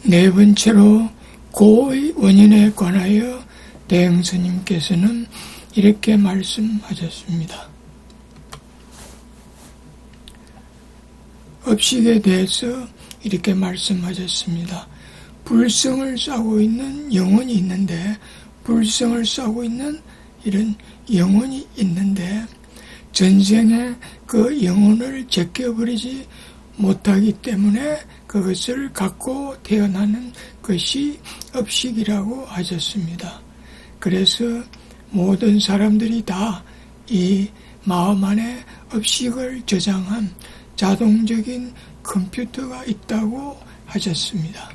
네 번째로 고의 원인에 관하여 대행스님께서는 이렇게 말씀하셨습니다. 업식에 대해서 이렇게 말씀하셨습니다. 불성을 쌓고 있는 영혼이 있는데, 불성을 쌓고 있는 이런 영혼이 있는데 전생에 그 영혼을 제껴버리지 못하기 때문에 그것을 갖고 태어나는 것이 업식이라고 하셨습니다. 그래서 모든 사람들이 다 이 마음 안에 업식을 저장한 자동적인 컴퓨터가 있다고 하셨습니다.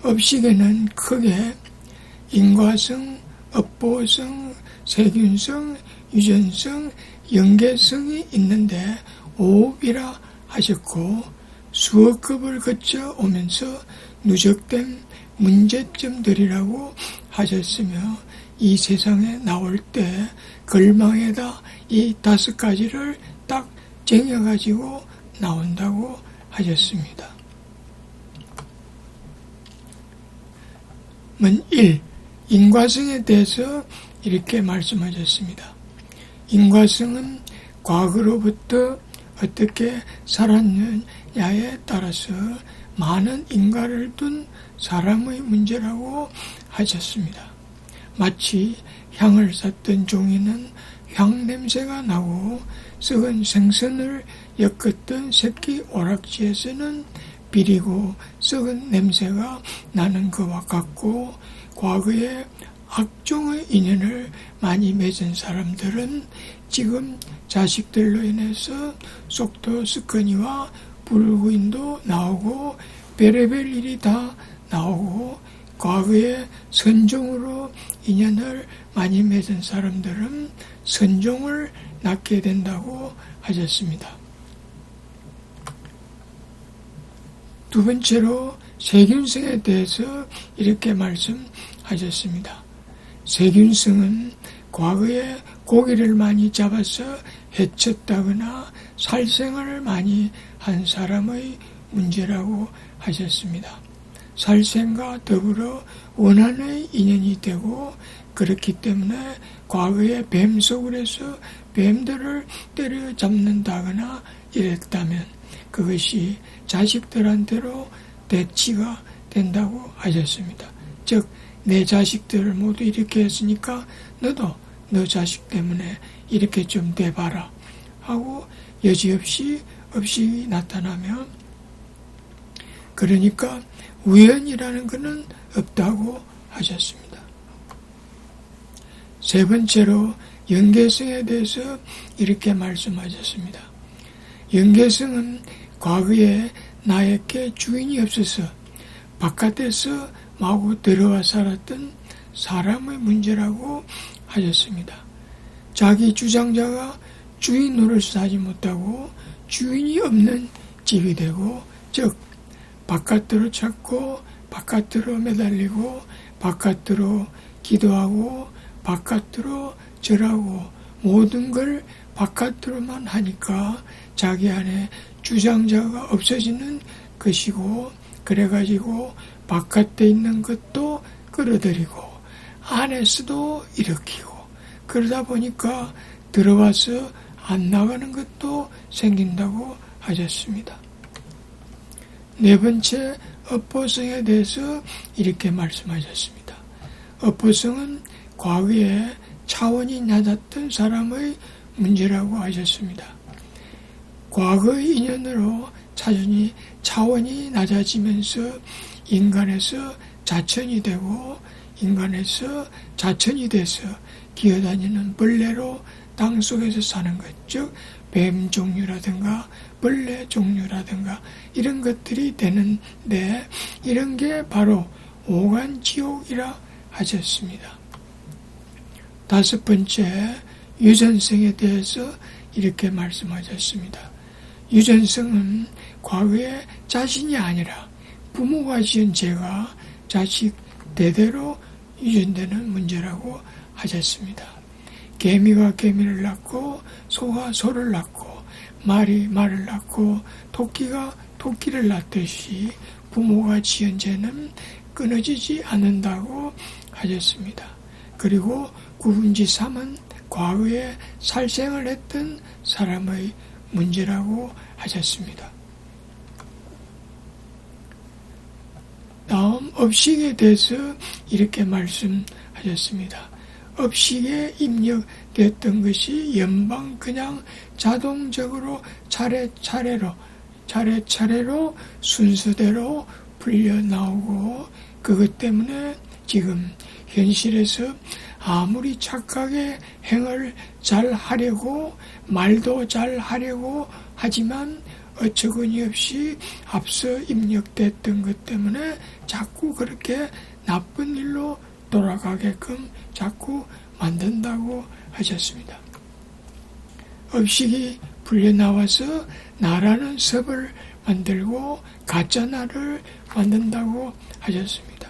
업식에는 크게 인과성, 업보성, 세균성, 유전성, 연계성이 있는데 오업이라 하셨고 수억급을 거쳐 오면서 누적된 문제점들이라고 하셨으며 이 세상에 나올 때 걸망에다 이 5가지를 딱 쟁여가지고 나온다고 하셨습니다. 1. 인과성에 대해서 이렇게 말씀하셨습니다. 인과성은 과거로부터 어떻게 살았느냐에 따라서 많은 인과를 둔 사람의 문제라고 하셨습니다. 마치 향을 샀던 종이는 향 냄새가 나고 썩은 생선을 엮었던 새끼 오락지에서는 비리고 썩은 냄새가 나는 것과 같고 과거에 악종의 인연을 많이 맺은 사람들은 지금 자식들로 인해서 속도 습관이와 불구인도 나오고 별의별 일이 다 나오고 과거에 선종으로 인연을 많이 맺은 사람들은 선종을 낳게 된다고 하셨습니다. 두 번째로 세균성에 대해서 이렇게 말씀하셨습니다. 세균성은 과거에 고기를 많이 잡아서 해쳤다거나 살생을 많이 한 사람의 문제라고 하셨습니다. 살생과 더불어 원한의 인연이 되고 그렇기 때문에 과거에 뱀 속을 해서 뱀들을 때려잡는다거나 이랬다면 그것이 자식들한테로 대치가 된다고 하셨습니다. 즉 내 자식들을 모두 이렇게 했으니까 너도 너 자식 때문에 이렇게 좀 돼봐라 하고 여지없이 업식이 나타나면 그러니까 우연이라는 것은 없다고 하셨습니다. 세 번째로 연계성에 대해서 이렇게 말씀하셨습니다. 연계성은 과거에 나에게 주인이 없어서 바깥에서 마구 들어와 살았던 사람의 문제라고 하셨습니다. 자기 주장자가 주인 노릇을 하지 못하고 주인이 없는 집이 되고 즉 바깥으로 찾고 바깥으로 매달리고 바깥으로 기도하고 바깥으로 절하고 모든 걸 바깥으로만 하니까 자기 안에 주장자가 없어지는 것이고 그래가지고 바깥에 있는 것도 끌어들이고 안에서도 일으키고 그러다 보니까 들어와서 안 나가는 것도 생긴다고 하셨습니다. 네 번째 업보성에 대해서 이렇게 말씀하셨습니다. 업보성은 과거에 차원이 낮았던 사람의 문제라고 하셨습니다. 과거의 인연으로 차원이 낮아지면서 인간에서 자천이 되고 인간에서 자천이 돼서 기어다니는 벌레로 땅속에서 사는 것, 즉 뱀 종류라든가 벌레 종류라든가 이런 것들이 되는데 이런 게 바로 오간지옥이라 하셨습니다. 다섯 번째 유전성에 대해서 이렇게 말씀하셨습니다. 유전성은 과거에 자신이 아니라 부모가 지은 죄가 자식 대대로 유전되는 문제라고 하셨습니다. 개미가 개미를 낳고 소가 소를 낳고 말이 말을 낳고 토끼가 토끼를 낳듯이 부모가 지은 죄는 끊어지지 않는다고 하셨습니다. 그리고 구분지 3은 과거에 살생을 했던 사람의 문제라고 하셨습니다. 다음 업식에 대해서 이렇게 말씀하셨습니다. 업식에 입력됐던 것이 연방 그냥 자동적으로 차례차례로 순서대로 풀려 나오고 그것 때문에 지금 현실에서 아무리 착하게 행을 잘 하려고 말도 잘 하려고 하지만 어처구니 없이 앞서 입력됐던 것 때문에 자꾸 그렇게 나쁜 일로 돌아가게끔 자꾸 만든다고 하셨습니다. 업식이 풀려 나와서 나라는 섭을 만들고 가짜 나를 만든다고 하셨습니다.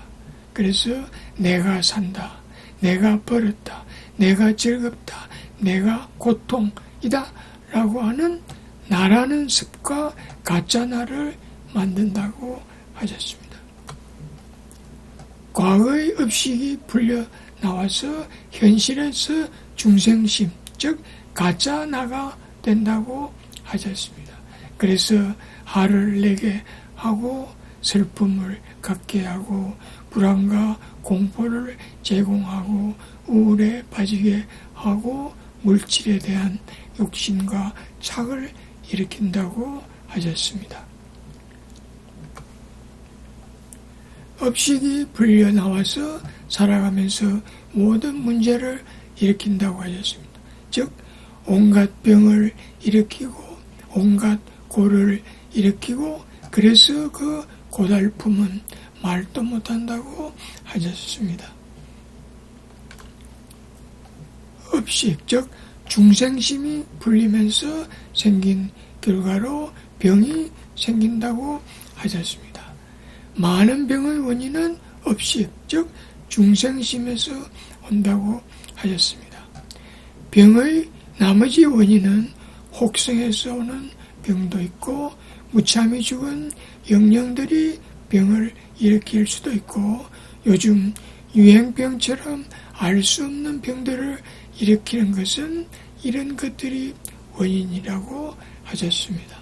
그래서 내가 산다, 내가 벌었다, 내가 즐겁다, 내가 고통이다 라고 하는 나라는 습과 가짜 나를 만든다고 하셨습니다. 과거의 업식이 풀려 나와서 현실에서 중생심, 즉 가짜 나가 된다고 하셨습니다. 그래서 화를 내게 하고 슬픔을 갖게 하고 불안과 공포를 제공하고 우울에 빠지게 하고 물질에 대한 욕심과 착을 일으킨다고 하셨습니다. 업식이 풀려 나와서 살아가면서 모든 문제를 일으킨다고 하셨습니다. 즉 온갖 병을 일으키고 온갖 고를 일으키고 그래서 그 고달픔은 말도 못한다고 하셨습니다. 업식, 즉 중생심이 풀리면서 생긴 결과로 병이 생긴다고 하셨습니다. 많은 병의 원인은 업식, 즉 중생심에서 온다고 하셨습니다. 병의 나머지 원인은 혹성에서 오는 병도 있고 무참히 죽은 영령들이 병을 일으킬 수도 있고 요즘 유행병처럼 알 수 없는 병들을 일으키는 것은 이런 것들이 원인이라고 하셨습니다.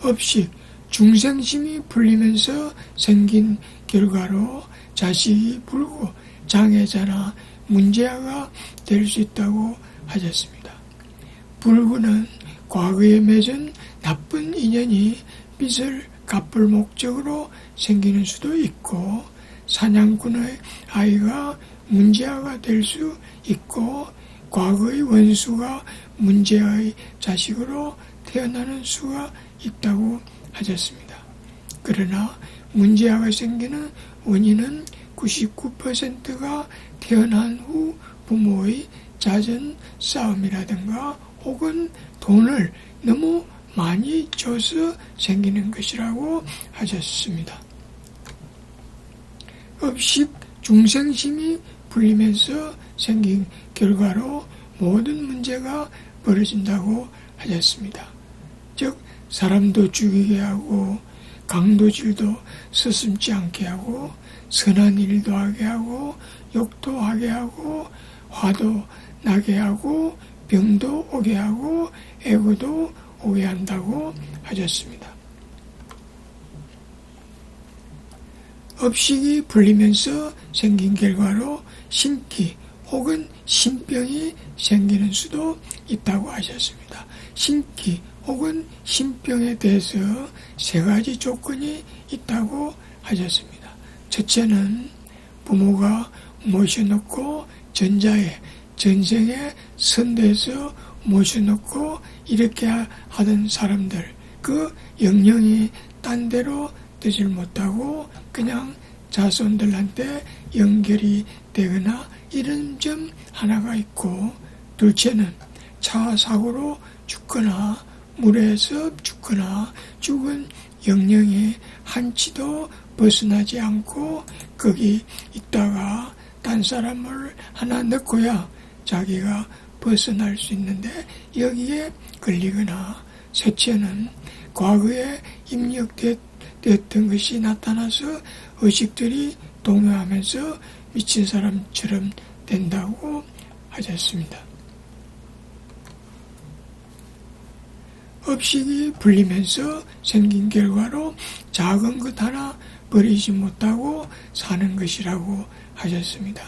업식, 중생심이 풀리면서 생긴 결과로 자식이 불구, 장애자나 문제아가 될 수 있다고 하셨습니다. 불구는 과거에 맺은 나쁜 인연이 빚을 갚을 목적으로 생기는 수도 있고 사냥꾼의 아이가 문제아가 될 수 있고 과거의 원수가 문제아의 자식으로 태어나는 수가 있다고 하셨습니다. 그러나 문제아가 생기는 원인은 99%가 태어난 후 부모의 잦은 싸움이라든가 혹은 돈을 너무 많이 줘서 생기는 것이라고 하셨습니다. 업식 중생심이 풀리면서 생긴 결과로 모든 문제가 벌어진다고 하셨습니다. 즉 사람도 죽이게 하고 강도질도 서슴지 않게 하고 선한 일도 하게 하고 욕도 하게 하고 화도 나게 하고 병도 오게 하고 애고도 오게 한다고 하셨습니다. 업식이 풀리면서 생긴 결과로 신기 혹은 신병이 생기는 수도 있다고 하셨습니다. 신기 혹은 신병에 대해서 세 가지 조건이 있다고 하셨습니다. 첫째는 부모가 모셔놓고 전생에 선대에서 모셔놓고 이렇게 하던 사람들, 그 영령이 딴 데로 되질 못하고 그냥 자손들한테 연결이 되거나 이런 점 하나가 있고, 둘째는 차 사고로 죽거나 물에서 죽거나 죽은 영령이 한치도 벗어나지 않고 거기 있다가 딴 사람을 하나 넣고야 자기가 벗어날 수 있는데 여기에 걸리거나, 셋째는 과거에 입력됐던 되었던 것이 나타나서 의식들이 동요하면서 미친 사람처럼 된다고 하셨습니다. 업식이 불리면서 생긴 결과로 작은 것 하나 버리지 못하고 사는 것이라고 하셨습니다.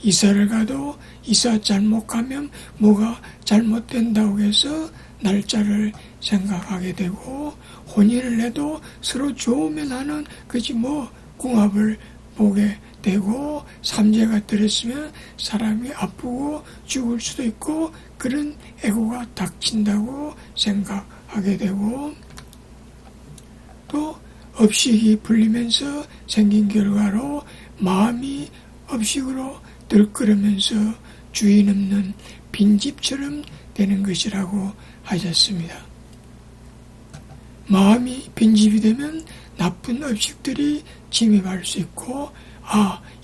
이사를 가도 이사 잘못 가면 뭐가 잘못된다고 해서 날짜를 생각하게 되고, 혼인을 해도 서로 좋으면 하는 그지 뭐 궁합을 보게 되고, 삼재가 들었으면 사람이 아프고 죽을 수도 있고 그런 애고가 닥친다고 생각하게 되고, 또 업식이 불리면서 생긴 결과로 마음이 업식으로 들끓으면서 주인 없는 빈집처럼 되는 것이라고 하셨습니다. 마음이 빈집이 되면 나쁜 업식들이 침입할 수 있고,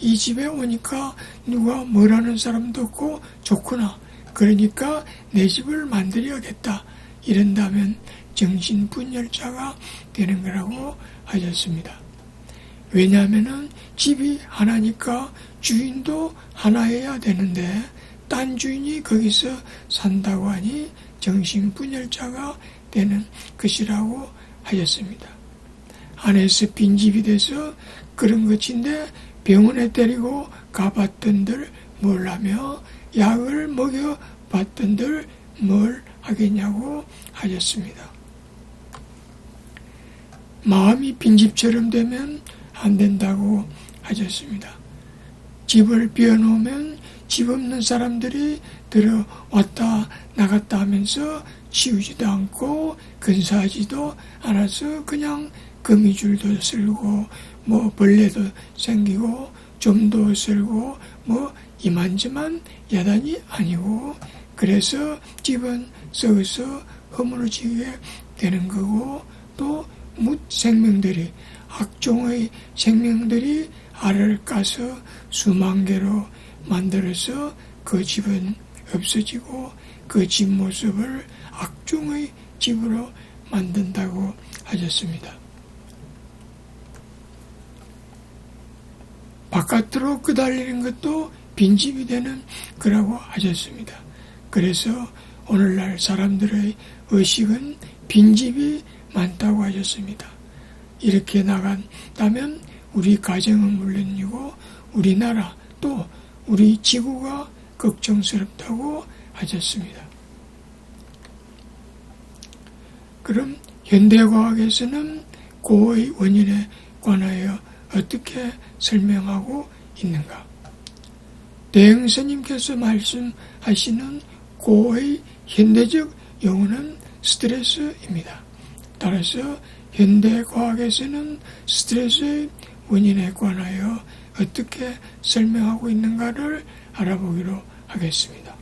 이 집에 오니까 누가 뭐라는 사람도 없고 좋구나, 그러니까 내 집을 만들어야겠다, 이런다면 정신분열자가 되는 거라고 하셨습니다. 왜냐하면 집이 하나니까 주인도 하나여야 되는데 딴 주인이 거기서 산다고 하니 정신분열자가 되는 것이라고 하셨습니다. 안에서 빈집이 돼서 그런 것인데 병원에 데리고 가봤던들 뭘 하며 약을 먹여봤던들 뭘 하겠냐고 하셨습니다. 마음이 빈집처럼 되면 안 된다고 하셨습니다. 집을 비워놓으면 집 없는 사람들이 들어왔다 나갔다 하면서 치우지도 않고 근사하지도 않아서 그냥 거미줄도 쓸고 뭐 벌레도 생기고 좀도 쓸고 뭐 이만저만 야단이 아니고, 그래서 집은 썩어서 허물어지게 되는 거고, 또 묻생명들이 악종의 생명들이 알을 까서 수만 개로 만들어서 그 집은 없어지고 그 집 모습을 악종의 집으로 만든다고 하셨습니다. 바깥으로 끄달리는 것도 빈집이 되는 거라고 하셨습니다. 그래서 오늘날 사람들의 의식은 빈집이 많다고 하셨습니다. 이렇게 나간다면 우리 가정은 물론이고 우리나라 또 우리 지구가 걱정스럽다고 하셨습니다. 그럼 현대과학에서는 고의 원인에 관하여 어떻게 설명하고 있는가? 대행스님께서 말씀하시는 고의 현대적 용어는 스트레스입니다. 따라서 현대과학에서는 스트레스의 원인에 관하여 어떻게 설명하고 있는가를 알아보기로 하겠습니다.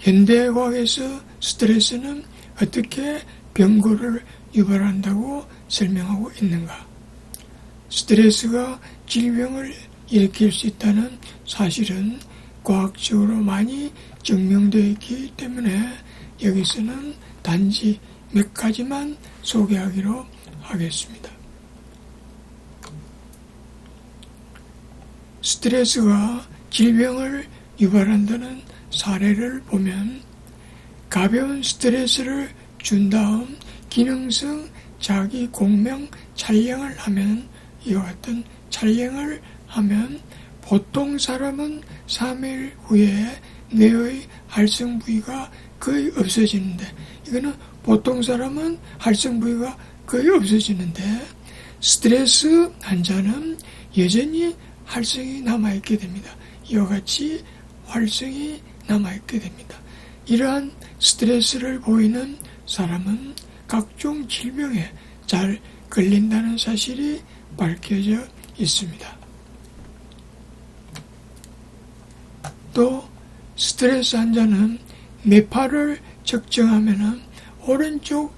현대과학에서 스트레스는 어떻게 병고를 유발한다고 설명하고 있는가? 스트레스가 질병을 일으킬 수 있다는 사실은 과학적으로 많이 증명되어 있기 때문에 여기서는 단지 몇 가지만 소개하기로 하겠습니다. 스트레스가 질병을 유발한다는 사례를 보면, 가벼운 스트레스를 준 다음 기능성 자기 공명 촬영을 하면, 이와 같은 촬영을 하면 보통 사람은 3일 후에 뇌의 활성 부위가 거의 없어지는데, 이거는 보통 사람은 활성 부위가 거의 없어지는데 스트레스 환자는 여전히 활성이 남아있게 됩니다. 이와 같이 활성이 남아있게 됩니다. 이러한 스트레스를 보이는 사람은 각종 질병에 잘 걸린다는 사실이 밝혀져 있습니다. 또 스트레스 환자는 뇌파를 측정하면 오른쪽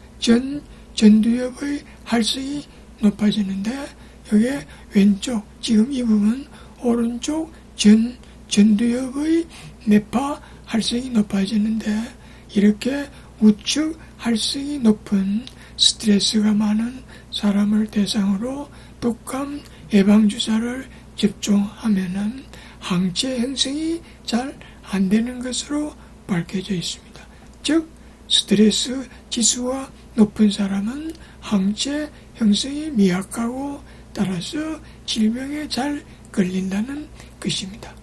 전두엽의 활성이 높아지는데, 여기에 왼쪽 지금 이 부분 오른쪽 전두엽의 뇌파 활성이 높아지는데, 이렇게 우측 활성이 높은 스트레스가 많은 사람을 대상으로 독감 예방주사를 접종하면 항체 형성이 잘 안되는 것으로 밝혀져 있습니다. 즉 스트레스 지수가 높은 사람은 항체 형성이 미약하고 따라서 질병에 잘 걸린다는 것입니다.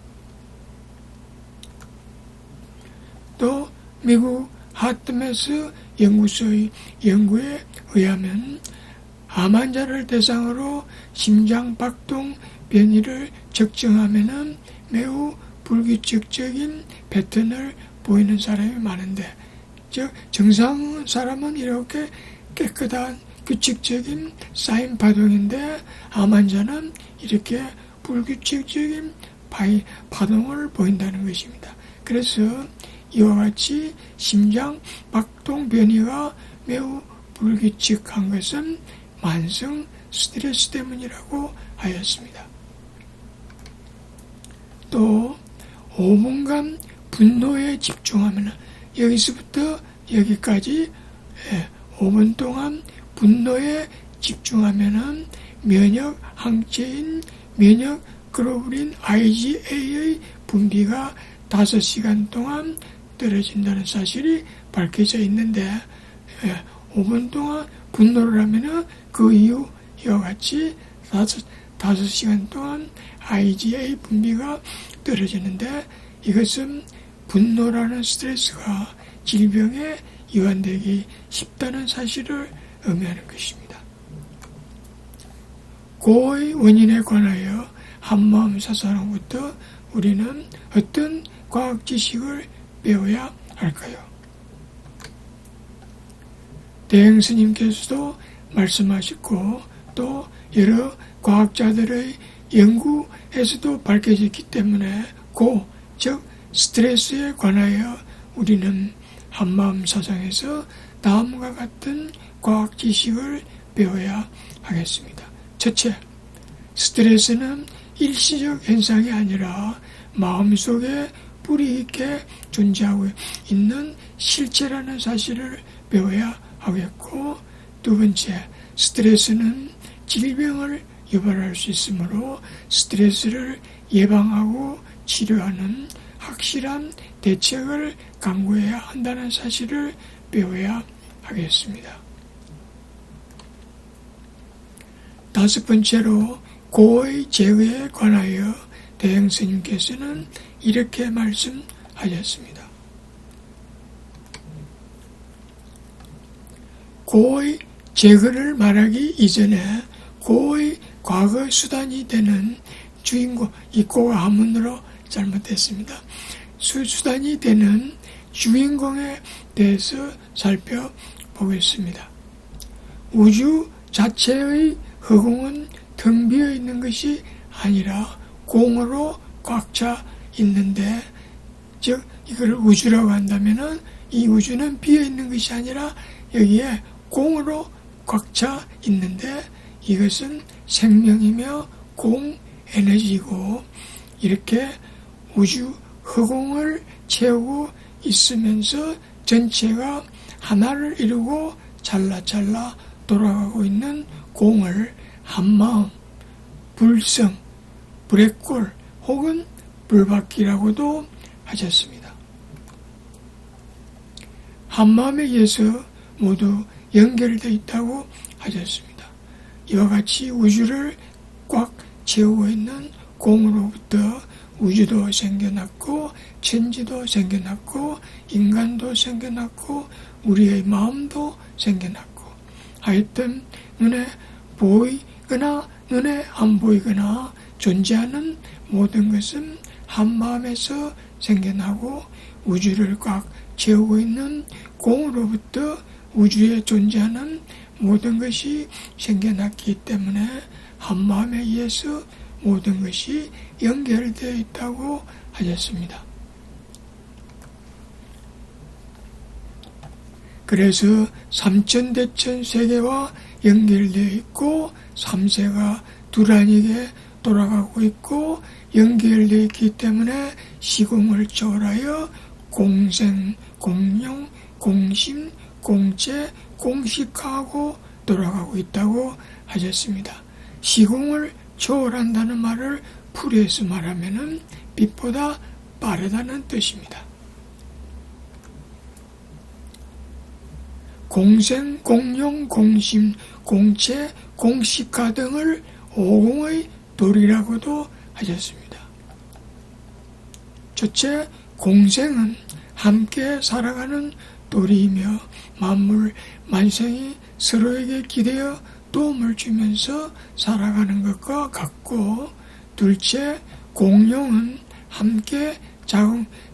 또 미국 하트메스 연구소의 연구에 의하면 암 환자를 대상으로 심장 박동 변이를 측정하면 매우 불규칙적인 패턴을 보이는 사람이 많은데, 즉 정상 사람은 이렇게 깨끗한 규칙적인 사인 파동인데 암 환자는 이렇게 불규칙적인 파동을 보인다는 것입니다. 그래서 이와 같이 심장 박동 변이가 매우 불규칙한 것은 만성 스트레스 때문이라고 하였습니다. 또 5분간 분노에 집중하면, 여기서부터 여기까지 5분 동안 분노에 집중하면 면역 항체인 면역 글로불린 IgA의 분비가 5시간 동안 떨어진다는 사실이 밝혀져 있는데, 5분 동안 분노를 하면 그 이후 이와 같이 5시간 동안 IgA 분비가 떨어지는데, 이것은 분노라는 스트레스가 질병에 이완되기 쉽다는 사실을 의미하는 것입니다. 고의 원인에 관하여 한마음 사사로부터 우리는 어떤 과학 지식을 배워야 할까요? 대행 스님께서도 말씀하셨고 또 여러 과학자들의 연구에서도 밝혀졌기 때문에 즉 스트레스에 관하여 우리는 한마음 사상에서 다음과 같은 과학 지식을 배워야 하겠습니다. 첫째, 스트레스는 일시적 현상이 아니라 마음속에 뿌리 있게 존재하고 있는 실체라는 사실을 배워야 하겠고, 두 번째, 스트레스는 질병을 유발할 수 있으므로 스트레스를 예방하고 치료하는 확실한 대책을 강구해야 한다는 사실을 배워야 하겠습니다. 다섯 번째로 고의 제거에 관하여 대행 스님께서는 이렇게 말씀하셨습니다. 고의 제거를 말하기 이전에 고의 과거 수단이 되는 주인공, 이 고가 한문으로 잘못됐습니다. 수단이 되는 주인공에 대해서 살펴보겠습니다. 우주 자체의 허공은 텅 비어 있는 것이 아니라 공으로 꽉 차 있는데, 즉 이걸 우주라고 한다면은 이 우주는 비어 있는 것이 아니라 여기에 공으로 꽉 차 있는데, 이것은 생명이며 공 에너지고, 이렇게 우주 허공을 채우고 있으면서 전체가 하나를 이루고 찰나찰나 돌아가고 있는 공을 한마음, 불성, 불의골 혹은 불바퀴라고도 하셨습니다. 한마음에 의해서 모두 연결되어 있다고 하셨습니다. 이와 같이 우주를 꽉 채우고 있는 공으로부터 우주도 생겨났고 천지도 생겨났고 인간도 생겨났고 우리의 마음도 생겨났고, 하여튼 눈에 보이거나 눈에 안 보이거나 존재하는 모든 것은 한마음에서 생겨나고, 우주를 꽉 채우고 있는 공으로부터 우주에 존재하는 모든 것이 생겨났기 때문에 한마음에 의해서 모든 것이 연결되어 있다고 하셨습니다. 그래서 삼천대천 세계와 연결되어 있고 삼세가 두란이게 돌아가고 있고 연결되어 있기 때문에 시공을 초월하여 공생, 공용, 공심, 공체, 공식화하고 돌아가고 있다고 하셨습니다. 시공을 초월한다는 말을 풀이해서 말하면 빛보다 빠르다는 뜻입니다. 공생, 공용, 공심, 공체, 공식화 등을 오공의 도리라고도 하셨습니다. 첫째, 공생은 함께 살아가는 도리이며 만물, 만생이 서로에게 기대어 도움을 주면서 살아가는 것과 같고, 둘째, 공용은 함께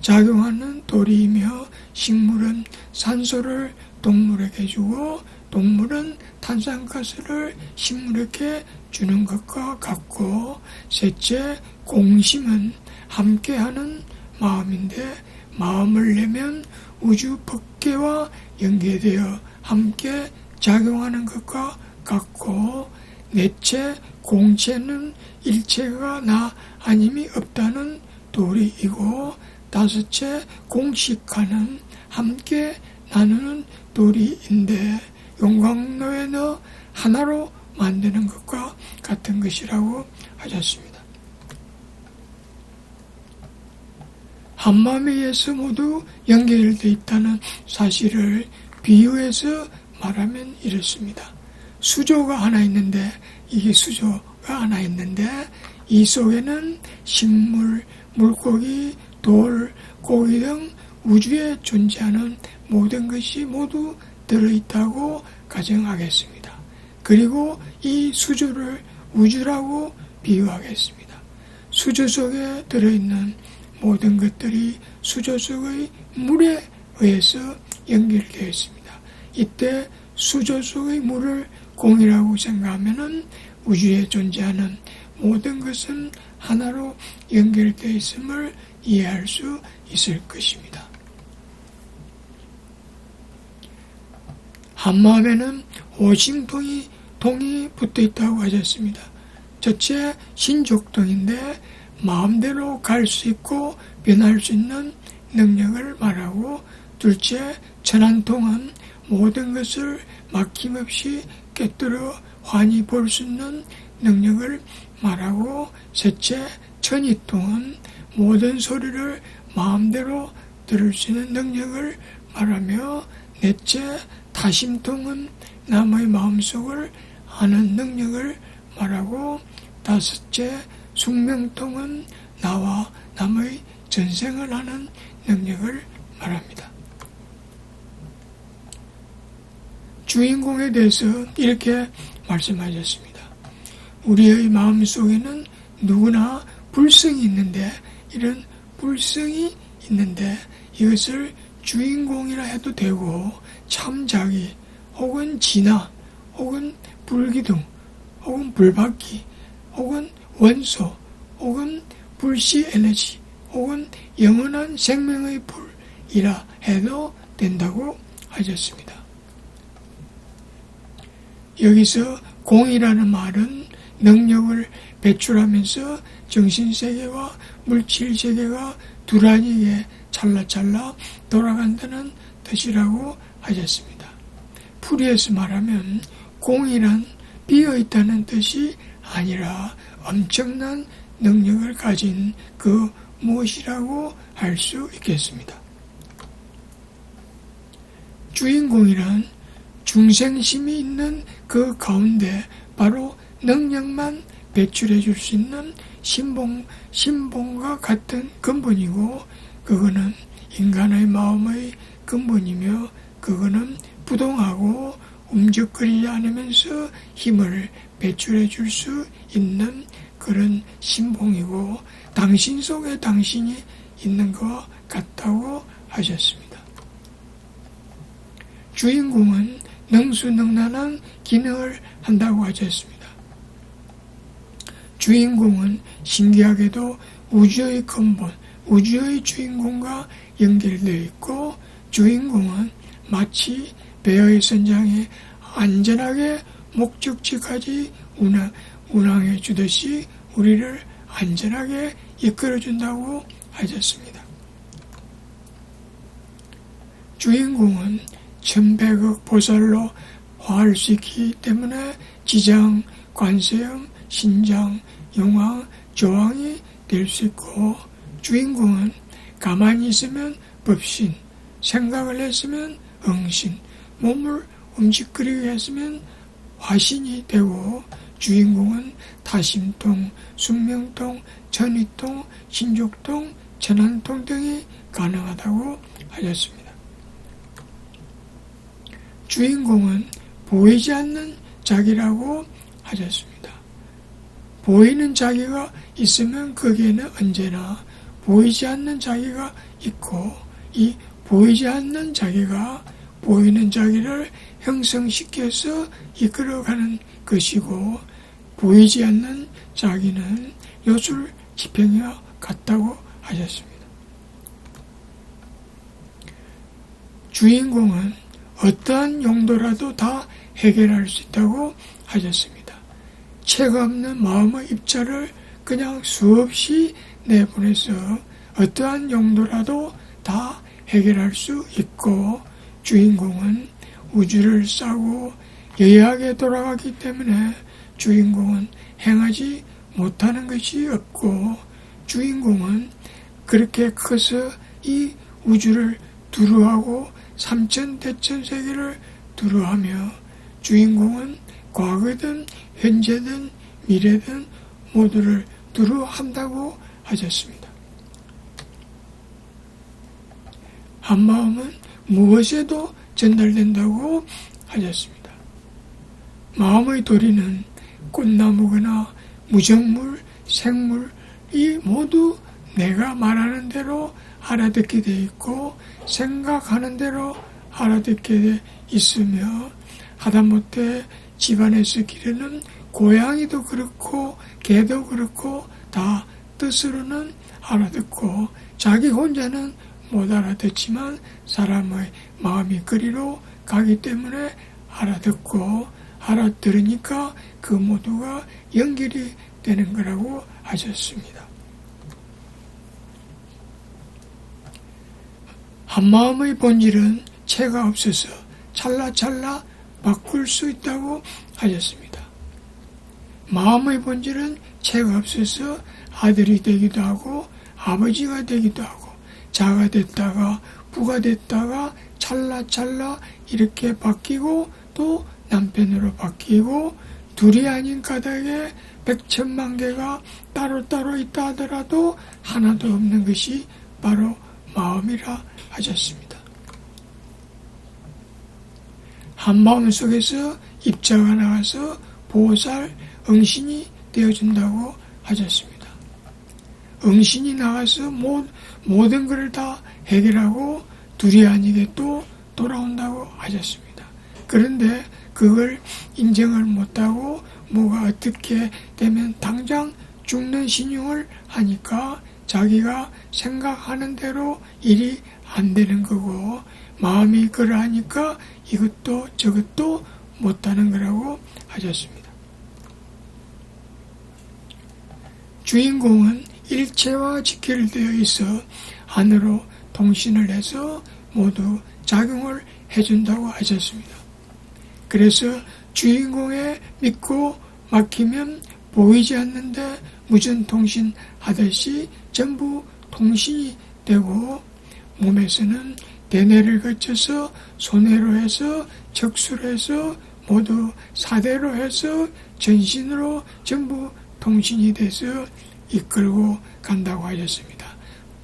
작용하는 도리이며 식물은 산소를 동물에게 주고 동물은 탄산가스를 식물에게 주는 것과 같고, 셋째, 공심은 함께하는 마음인데 마음을 내면 우주 법계와 연계되어 함께 작용하는 것과 같고, 넷째, 공체는 일체가 나 아님이 없다는 도리이고, 다섯째, 공식화는 함께 나누는 도리인데 용광로에 넣어 하나로 만드는 것과 같은 것이라고 하셨습니다. 한마음에 의해서 모두 연결되어 있다는 사실을 비유해서 말하면 이렇습니다. 수조가 하나 있는데 이게 수조가 하나 있는데 이 속에는 식물, 물고기, 돌, 고기 등 우주에 존재하는 모든 것이 모두 들어있다고 가정하겠습니다. 그리고 이 수조를 우주라고 비유하겠습니다. 수조 속에 들어있는 모든 것들이 수조 속의 물에 의해서 연결되어 있습니다. 이때 수조 속의 물을 공이라고 생각하면 우주에 존재하는 모든 것은 하나로 연결되어 있음을 이해할 수 있을 것입니다. 한마음에는 오심통이 붙어 있다고 하셨습니다. 첫째, 신족통인데 마음대로 갈 수 있고 변할 수 있는 능력을 말하고, 둘째, 천안통은 모든 것을 막힘없이 꿰뚫어 환히 볼 수 있는 능력을 말하고, 셋째, 천이통은 모든 소리를 마음대로 들을 수 있는 능력을 말하며, 넷째, 타심통은 남의 마음속을 아는 능력을 말하고, 다섯째, 숙명통은 나와 남의 전생을 아는 능력을 말합니다. 주인공에 대해서 이렇게 말씀하셨습니다. 우리의 마음속에는 누구나 불성이 있는데 이런 불성이 있는데 이것을 주인공이라 해도 되고 참자기 혹은 진화 혹은 불기둥 혹은 불바퀴 혹은 원소 혹은 불씨 에너지 혹은 영원한 생명의 불이라 해도 된다고 하셨습니다. 여기서 공이라는 말은 능력을 배출하면서 정신세계와 물질세계가 두란하게 찰나찰나 돌아간다는 뜻이라고 하셨습니다. 풀이해서 말하면 공이란 비어있다는 뜻이 아니라 엄청난 능력을 가진 그 무엇이라고 할 수 있겠습니다. 주인공이란 중생심이 있는 그 가운데 바로 능력만 배출해 줄 수 있는 신봉과 같은 근본이고, 그거는 인간의 마음의 근본이며 그거는 부동하고 움직거리지 않으면서 힘을 배출해 줄 수 있는 그런 신봉이고, 당신 속에 당신이 있는 것 같다고 하셨습니다. 주인공은 능수능란한 기능을 한다고 하셨습니다. 주인공은 신기하게도 우주의 근본, 우주의 주인공과 연결되어 있고, 주인공은 마치 배의 선장에 안전하게 목적지까지 운항해 주듯이 우리를 안전하게 이끌어준다고 하셨습니다. 주인공은 천백억 보살로 화할 수 있기 때문에 지장, 관세음, 신장, 용왕, 조왕이 될 수 있고, 주인공은 가만히 있으면 법신, 생각을 했으면 응신, 몸을 움직이게 했으면 화신이 되고, 주인공은 다심통, 숙명통, 전이통, 신족통, 천안통 등이 가능하다고 하셨습니다. 주인공은 보이지 않는 자기라고 하셨습니다. 보이는 자기가 있으면 거기에는 언제나 보이지 않는 자기가 있고, 이 보이지 않는 자기가 보이는 자기를 형성시켜서 이끌어가는 것이고, 보이지 않는 자기는 요술 지평이와 같다고 하셨습니다. 주인공은 어떠한 용도라도 다 해결할 수 있다고 하셨습니다. 체가 없는 마음의 입자를 그냥 수없이 내보내서 어떠한 용도라도 다 해결할 수 있고, 주인공은 우주를 싸고 여야하게 돌아가기 때문에 주인공은 행하지 못하는 것이 없고, 주인공은 그렇게 커서 이 우주를 두루하고 삼천대천세계를 두루하며, 주인공은 과거든 현재든 미래든 모두를 두루한다고 하셨습니다. 한마음은 무엇에도 전달된다고 하셨습니다. 마음의 도리는 꽃나무거나 무정물, 생물이 모두 내가 말하는 대로 알아듣게 돼 있고, 생각하는 대로 알아듣게 돼 있으며, 하다못해 집안에서 기르는 고양이도 그렇고 개도 그렇고 다 뜻으로는 알아듣고, 자기 혼자는 못 알아듣지만 사람의 마음이 그리로 가기 때문에 알아듣고, 알아들으니까 그 모두가 연결이 되는 거라고 하셨습니다. 한마음의 본질은 체가 없어서 찰나찰나 바꿀 수 있다고 하셨습니다. 마음의 본질은 체가 없어서 아들이 되기도 하고 아버지가 되기도 하고 자가 됐다가 부가 됐다가 찰나찰나 이렇게 바뀌고, 또 남편으로 바뀌고, 둘이 아닌 까닭에 백천만 개가 따로따로 있다 하더라도 하나도 없는 것이 바로 마음이라 하셨습니다. 한마음 속에서 입자가 나와서 보살, 응신이 되어준다고 하셨습니다. 응신이 나와서 모든 것을 다 해결하고 둘이 아니게 또 돌아온다고 하셨습니다. 그런데 그걸 인정을 못하고 뭐가 어떻게 되면 당장 죽는 신용을 하니까 자기가 생각하는 대로 일이 안 되는 거고, 마음이 그러하니까 이것도 저것도 못하는 거라고 하셨습니다. 주인공은 일체와 직결되어 있어 안으로 통신을 해서 모두 작용을 해준다고 하셨습니다. 그래서 주인공에 믿고 맡기면 보이지 않는데 무전통신 하듯이 전부 통신이 되고, 몸에서는 대뇌를 거쳐서 손해로 해서 척수로 해서 모두 사대로 해서 전신으로 전부 통신이 돼서 이끌고 간다고 하셨습니다.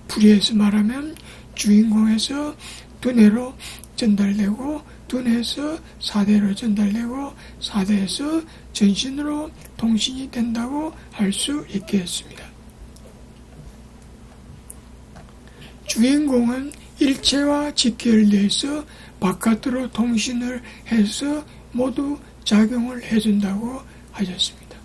풀이해서 말하면 주인공에서 두뇌로 전달되고, 두뇌에서 사대로 전달되고, 사대에서 전신으로 통신이 된다고 할 수 있겠습니다. 주인공은 일체와 직결되어서 바깥으로 통신을 해서 모두 작용을 해준다고 하셨습니다.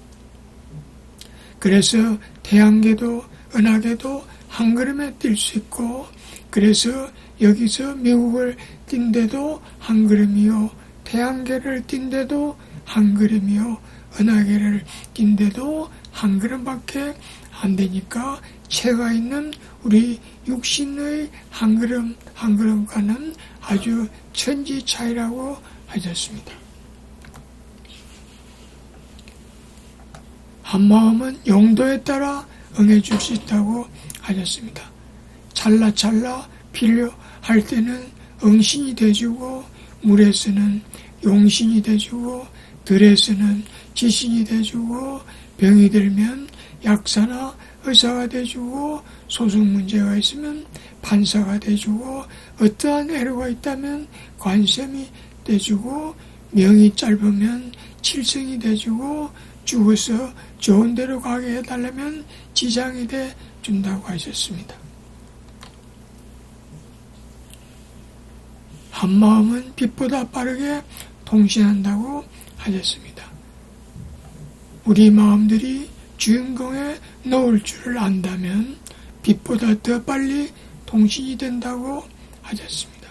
그래서 태양계도 은하계도 한 걸음에 뛸 수 있고, 그래서 여기서 미국을 뛴데도 한 걸음이요, 태양계를 뛴데도 한 걸음이요, 은하계를 뛴데도 한 걸음밖에 안 되니까 체가 있는 우리 육신의 한 걸음 한 걸음과는 아주 천지 차이라고 하셨습니다. 한마음은 용도에 따라 응해줄 수 있다고 하셨습니다. 찰나찰나 필요할 때는 응신이 돼주고, 물에서는 용신이 돼주고, 들에서는 지신이 돼주고, 병이 들면 약사나 의사가 돼주고, 소송 문제가 있으면 판사가 돼주고, 어떠한 애로가 있다면 관sem이 돼주고, 명이 짧으면 칠성이 돼주고, 죽어서 좋은 데로 가게 해달라면 지장이 돼 준다고 하셨습니다. 한마음은 빛보다 빠르게 통신한다고 하셨습니다. 우리 마음들이 주인공에 놓을 줄을 안다면 빛보다 더 빨리 통신이 된다고 하셨습니다.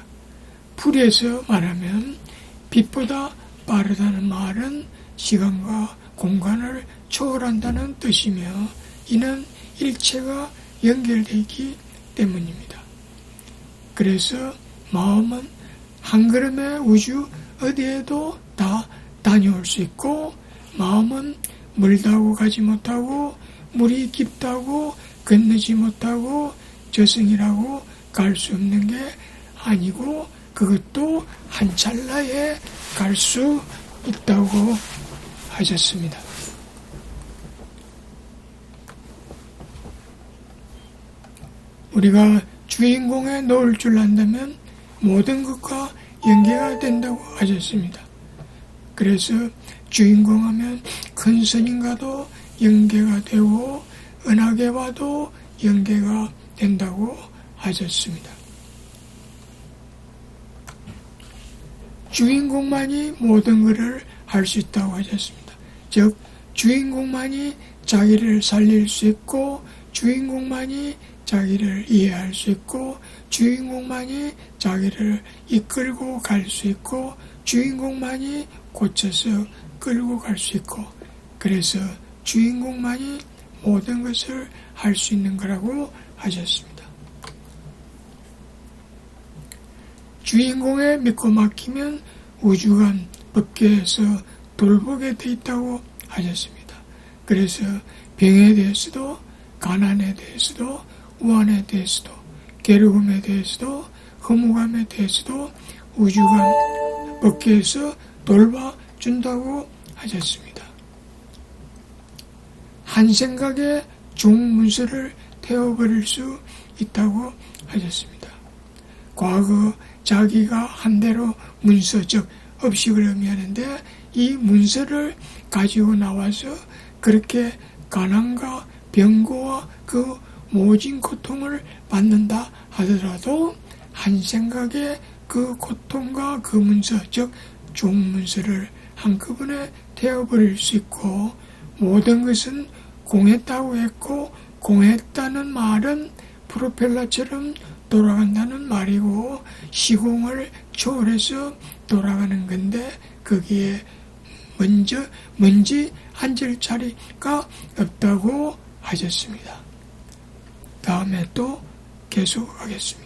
풀이에서 말하면 빛보다 빠르다는 말은 시간과 공간을 초월한다는 뜻이며, 이는 일체가 연결되기 때문입니다. 그래서 마음은 한 걸음의 우주 어디에도 다 다녀올 수 있고, 마음은 멀다고 가지 못하고, 물이 깊다고 건너지 못하고, 저승이라고 갈 수 없는 게 아니고, 그것도 한 찰나에 갈 수 있다고 하셨습니다. 우리가 주인공에 놓을 줄 안다면 모든 것과 연계가 된다고 하셨습니다. 그래서 주인공 하면 큰 스님과도 연계가 되고 은하계와도 연계가 된다고 하셨습니다. 주인공만이 모든 것을 할 수 있다고 하셨습니다. 즉 주인공만이 자기를 살릴 수 있고, 주인공만이 자기를 이해할 수 있고, 주인공만이 자기를 이끌고 갈 수 있고, 주인공만이 고쳐서 끌고 갈 수 있고, 그래서 주인공만이 모든 것을 할 수 있는 거라고 하셨습니다. 주인공에 믿고 맡기면 우주간 법계에서 돌보게 돼 있다고 하셨습니다. 그래서 병에 대해서도, 가난에 대해서도, 우환에 대해서도, 괴로움에 대해서도, 허무감에 대해서도 우주간 법계에서 돌봐준다고 하셨습니다. 한 생각에 종문서를 태워버릴 수 있다고 하셨습니다. 과거 자기가 한 대로 문서, 즉 업식을 의미하는데, 이 문서를 가지고 나와서 그렇게 가난과 병고와 그 모진 고통을 받는다 하더라도 한 생각에 그 고통과 그 문서, 즉 종문서를 한꺼번에 태워버릴 수 있고, 모든 것은 공했다고 했고, 공했다는 말은 프로펠러처럼 돌아간다는 말이고, 시공을 초월해서 돌아가는 건데, 거기에 먼지 앉을 자리가 없다고 하셨습니다. 다음에 또 계속하겠습니다.